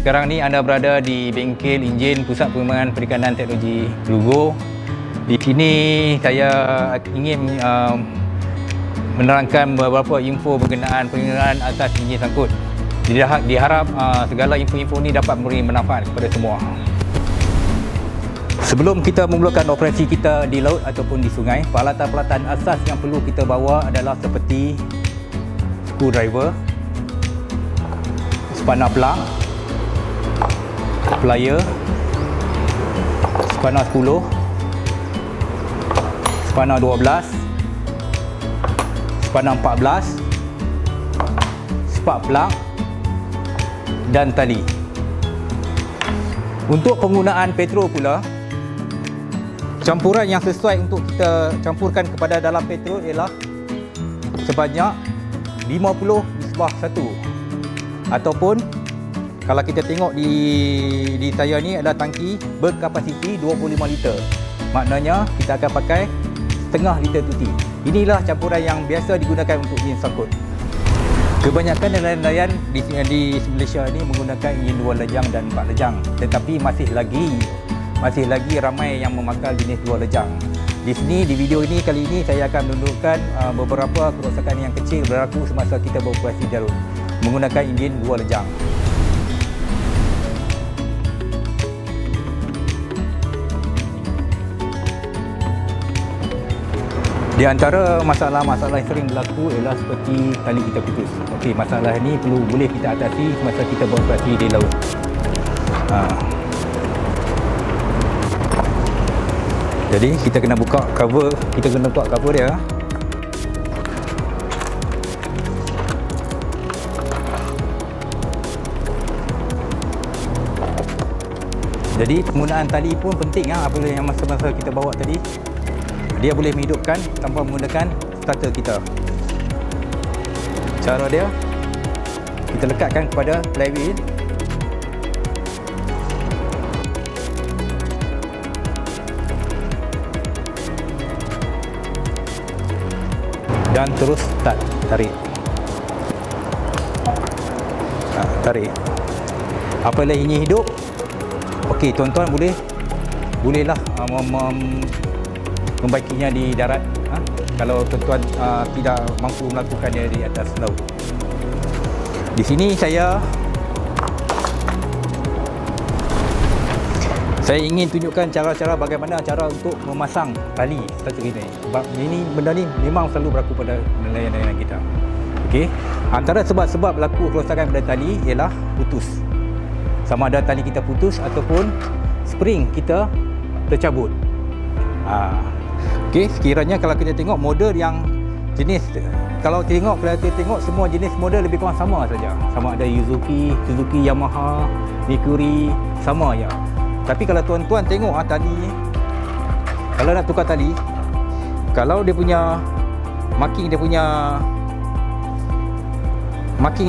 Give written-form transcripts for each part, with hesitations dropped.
Sekarang ni anda berada di bengkel enjin Pusat Pengembangan Perikanan Teknologi Gelugur. Di sini saya ingin menerangkan beberapa info berkenaan penggunaan asas enjin sangkut. Diharap segala info-info ini dapat memberi manfaat kepada semua. Sebelum kita memulakan operasi kita di laut ataupun di sungai, peralatan-peralatan asas yang perlu kita bawa adalah seperti screwdriver, spana plug, plier, spana 10, spana 12, spana 14, spark plug dan tali. Untuk penggunaan petrol pula, campuran yang sesuai untuk kita campurkan kepada dalam petrol ialah sebanyak 50 nisbah 1, ataupun kalau kita tengok di saya ni adalah tangki berkapasiti 25 liter. Maknanya kita akan pakai setengah liter tuti. Inilah campuran yang biasa digunakan untuk enjin sangkut. Kebanyakan nelayan di Malaysia ini menggunakan enjin 2 lejang dan 4 lejang. Tetapi masih lagi ramai yang memakai jenis 2 lejang. Di sini, di video ini kali ini saya akan menunjukkan beberapa kerosakan yang kecil berlaku semasa kita beroperasi di laut menggunakan enjin 2 lejang. Di antara masalah-masalah yang sering berlaku ialah seperti tali kita putus. Okey, masalah ini boleh kita atasi semasa kita beroperasi di laut. Jadi kita kena buka cover, dia. Jadi penggunaan tali pun penting apabila yang masa-masa kita bawa tadi. Dia boleh menghidupkan tanpa menggunakan starter kita. Cara dia, kita lekatkan kepada flywheel. Dan terus tarik. Tarik. Apabila ini hidup, okey, tuan-tuan bolehlah membaikinya di darat kalau tuan-tuan tidak mampu melakukannya di atas laut. Di sini saya ingin tunjukkan cara-cara bagaimana cara untuk memasang tali seperti ini. Sebab benda ni memang selalu berlaku pada nelayan-nelayan kita. Okey, antara sebab-sebab berlaku kerosakan pada tali ialah putus. Sama ada tali kita putus ataupun spring kita tercabut. Okey, sekiranya kalau kita tengok model yang jenis, kalau kita tengok semua jenis model lebih kurang sama saja. Sama ada Suzuki, Yamaha, Mercury, sama je. Tapi kalau tuan-tuan tengok tali, kalau nak tukar tali, kalau dia punya marking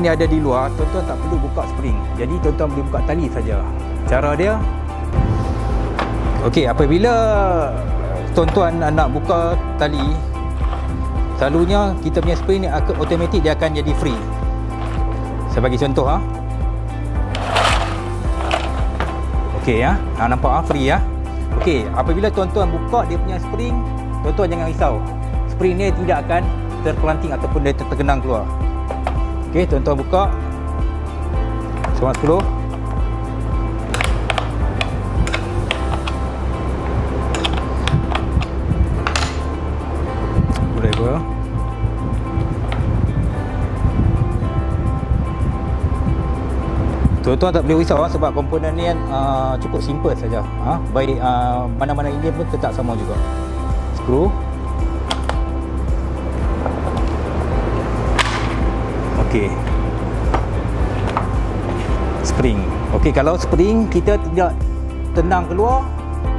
dia ada di luar, tuan-tuan tak perlu buka spring. Jadi tuan-tuan boleh buka tali saja. Cara dia, okey, apabila tuan-tuan nak buka tali, selalunya kita punya spring ni automatik dia akan jadi free. Saya bagi contoh Okey nampak free Okey, apabila tuan-tuan buka dia punya spring, tuan-tuan jangan risau. Spring ni tidak akan terpelanting ataupun dia terkenang keluar. Okey, tuan-tuan buka. Seorang 10. Tuan-tuan tak boleh risau sebab komponen ni cukup simple saja. Baik mana-mana enjin pun tetap sama juga. Skru. Okey. Spring. Okey, kalau spring kita tidak tenang keluar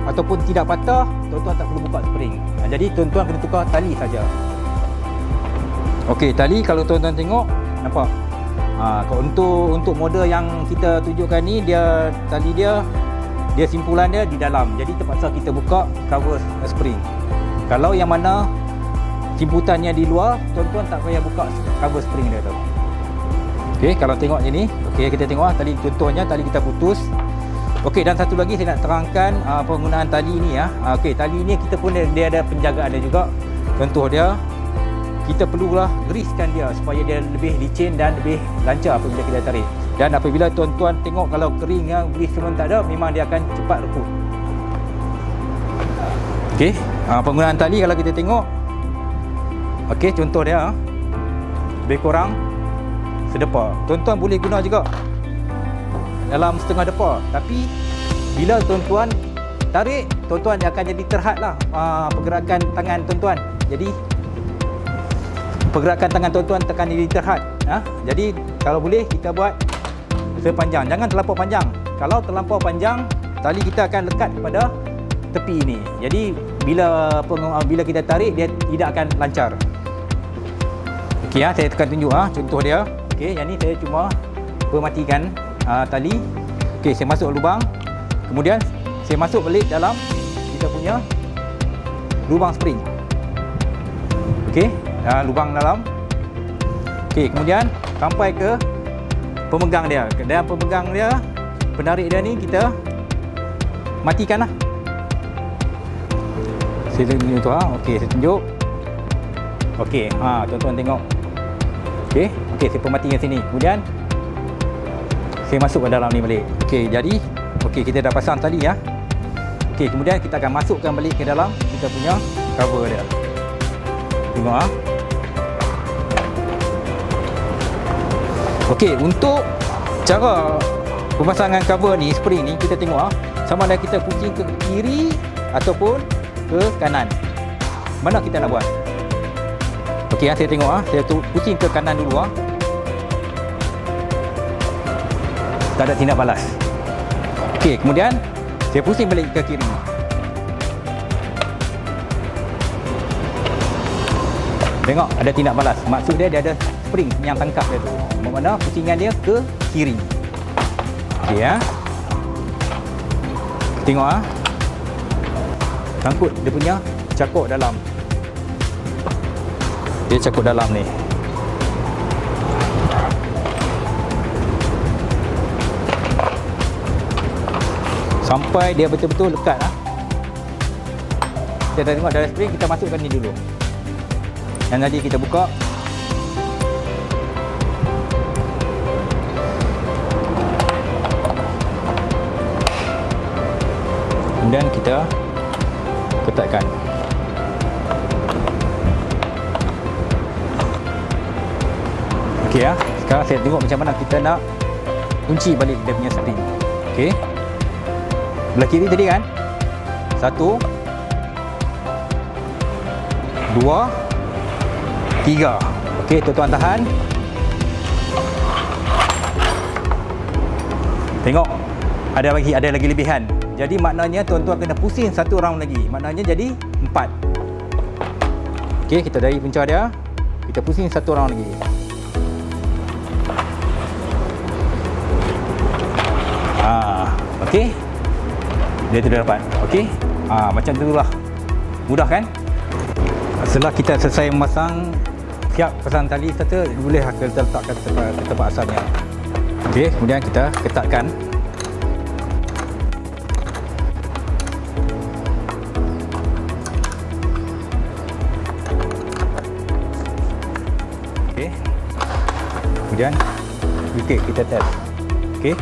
ataupun tidak patah, tuan-tuan tak perlu buka spring. Jadi tuan-tuan kena tukar tali saja. Okey, tali kalau tuan-tuan tengok, nampak? Untuk model yang kita tunjukkan ni, tali dia simpulan dia di dalam. Jadi terpaksa kita buka cover spring. Kalau yang mana simputannya di luar, tuan-tuan tak payah buka cover spring dia tu. Okey, kalau tengok je ni, Okey, kita tengok tali, contohnya tali kita putus. Okey, dan satu lagi saya nak terangkan penggunaan tali ni ya. Okey, tali ni kita pun dia ada penjagaan dia juga. Contoh dia, kita perlulah geriskan dia supaya dia lebih licin dan lebih lancar apabila kita tarik. Dan apabila tuan-tuan tengok kalau kering yang grease semua tak ada, memang dia akan cepat reput. Okey, penggunaan tali kalau kita tengok. Okey, contoh dia lebih kurang sedepa. Tuan-tuan boleh guna juga dalam setengah depa, tapi bila tuan-tuan tarik, tuan-tuan akan jadi terhadlah pergerakan tangan tuan-tuan. Jadi pergerakan tangan tuan-tuan akan jadi terhad. Jadi kalau boleh kita buat sepanjang, jangan terlampau panjang. Kalau terlampau panjang, tali kita akan lekat pada tepi ini. Jadi bila kita tarik, dia tidak akan lancar. Okey, saya akan tunjuk contoh dia. Okey, yang ni saya cuma permatikan tali. Okey, saya masuk lubang. Kemudian saya masuk balik dalam kita punya lubang spring. Okey, lubang dalam. Okey, kemudian sampai ke pemegang dia. Dan pemegang dia, penarik dia ni kita matikanlah. Saya tunjuk tu Okey, saya tunjuk. Okey, tuan-tuan tengok. Okey, saya permatikan sini. Kemudian saya masuk ke dalam ni balik. Okey, jadi kita dah pasang tali ya. Okey, kemudian kita akan masukkan balik ke dalam kita punya cover dia. Tengok Okey, untuk cara pemasangan cover ni, spring ni, kita tengok sama ada kita pusing ke kiri ataupun ke kanan. Mana kita nak buat? Okey, saya tengok saya pusing ke kanan dulu tak ada tindak balas. Okey, kemudian saya pusing balik ke kiri. Tengok, ada tindak balas. Maksud dia ada spring yang tangkap dia tu. Bermakna pusingan dia ke kiri. Okey Tengok sangkut dia punya cakuk dalam. Dia cakuk dalam ni. Sampai dia betul-betul lekat Kita dah tengok dalam spring, kita masukkan ni dulu. Dan tadi kita buka. Kemudian kita ketatkan. Okey sekarang saya tengok macam mana kita nak kunci balik dia punya spring. Okey. Belah kiri tadi kan? 1 2 3. Okey, tuan-tuan tahan. Tengok. Ada lagi lebihan. Jadi maknanya tuan-tuan kena pusing satu round lagi. Maknanya jadi 4. Okey, kita dari punca dia. Kita pusing satu round lagi. Okey. Dia sudah dapat. Okey. Macam itulah. Mudah kan? Setelah kita selesai memasang, siap pasang tali serta, boleh kita letakkan tempat asalnya. Okey, kemudian kita ketatkan. Okey. Kemudian kita test. Okey.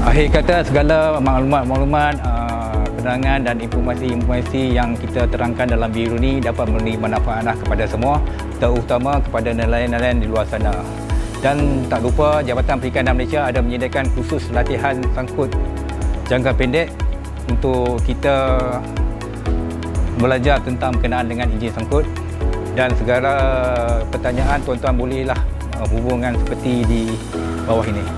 Akhir kata, segala maklumat-maklumat, penerangan dan informasi-informasi yang kita terangkan dalam video ini dapat memberi manfaat kepada semua, terutama kepada nelayan-nelayan di luar sana. Dan tak lupa, Jabatan Perikanan Malaysia ada menyediakan khusus latihan sangkut jangka pendek untuk kita belajar tentang berkenaan dengan enjin sangkut. Dan segala pertanyaan tuan-tuan bolehlah hubungan seperti di bawah ini.